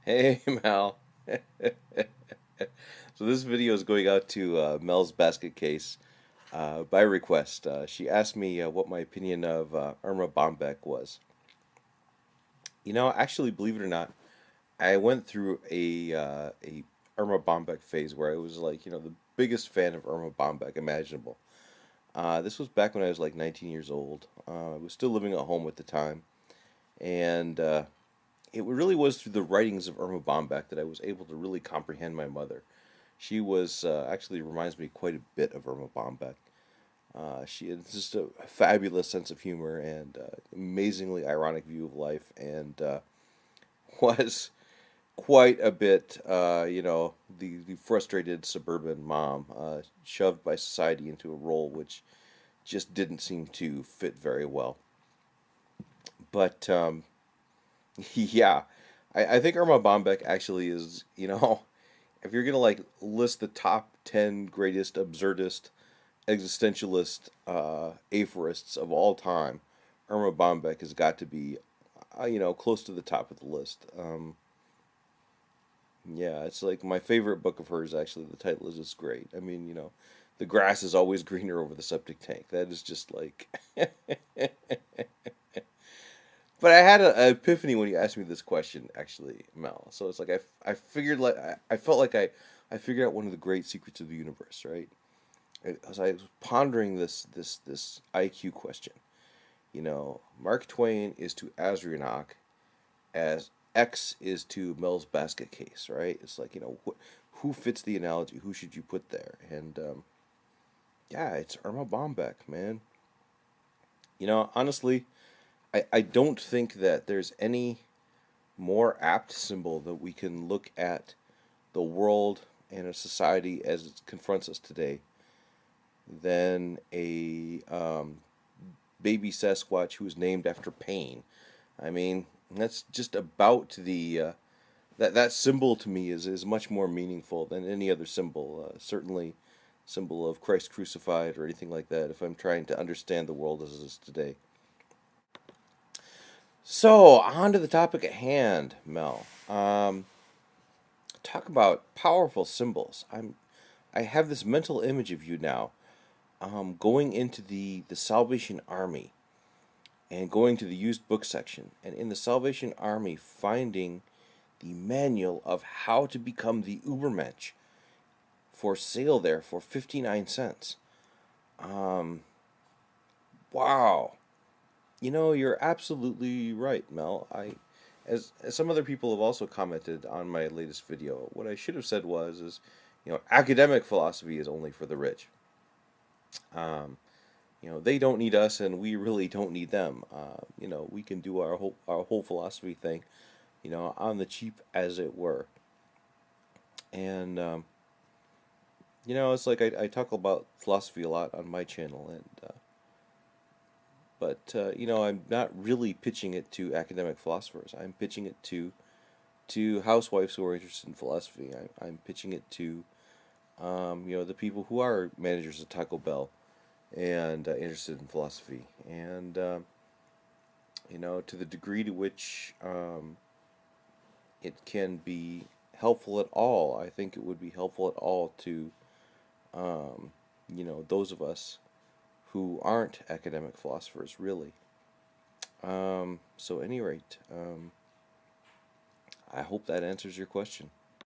Hey Mel. So this video is going out to Mel's basket case by request. She asked me what my opinion of Erma Bombeck was. Actually, believe it or not, I went through a Erma Bombeck phase where I was like, the biggest fan of Erma Bombeck imaginable. This was back when I was like 19 years old. I was still living at home at the time, and it really was through the writings of Erma Bombeck that I was able to really comprehend my mother. She was actually reminds me quite a bit of Erma Bombeck. She had just a fabulous sense of humor and amazingly ironic view of life, and was quite a bit, the frustrated suburban mom shoved by society into a role which just didn't seem to fit very well. But yeah, I think Erma Bombeck actually is, if you're gonna like list the top 10 greatest absurdist existentialist aphorists of all time, Erma Bombeck has got to be, close to the top of the list. Yeah, it's like my favorite book of hers. Actually, the title is just great. I mean, the grass is always greener over the septic tank. That is just like. But I had an epiphany when you asked me this question, actually, Mel. So it's like I figured like I felt like I figured out one of the great secrets of the universe, right? As I was pondering this IQ question, Mark Twain is to Asrianoch as X is to Mel's basket case, right? It's like who fits the analogy? Who should you put there? And yeah, it's Irma Bombeck, man. Honestly, I don't think that there's any more apt symbol that we can look at the world and a society as it confronts us today than a baby Sasquatch who was named after pain. I mean, that's just about that symbol to me is much more meaningful than any other symbol. Certainly, symbol of Christ crucified or anything like that. If I'm trying to understand the world as it is today. So on to the topic at hand, Mel. Talk about powerful symbols. I have this mental image of you now, going into the Salvation Army and going to the used book section, and in the Salvation Army finding the manual of how to become the Ubermensch for sale there for 59 cents. Um, wow. You're absolutely right, Mel. As some other people have also commented on my latest video, what I should have said is, academic philosophy is only for the rich. Um, they don't need us, and we really don't need them. We can do our whole philosophy thing, on the cheap, as it were. And it's like I talk about philosophy a lot on my channel, and but I'm not really pitching it to academic philosophers. I'm pitching it to housewives who are interested in philosophy. I'm pitching it to the people who are managers at Taco Bell and interested in philosophy, and to the degree to which it can be helpful at all. I think it would be helpful at all to those of us who aren't academic philosophers, really. So, at any rate, I hope that answers your question.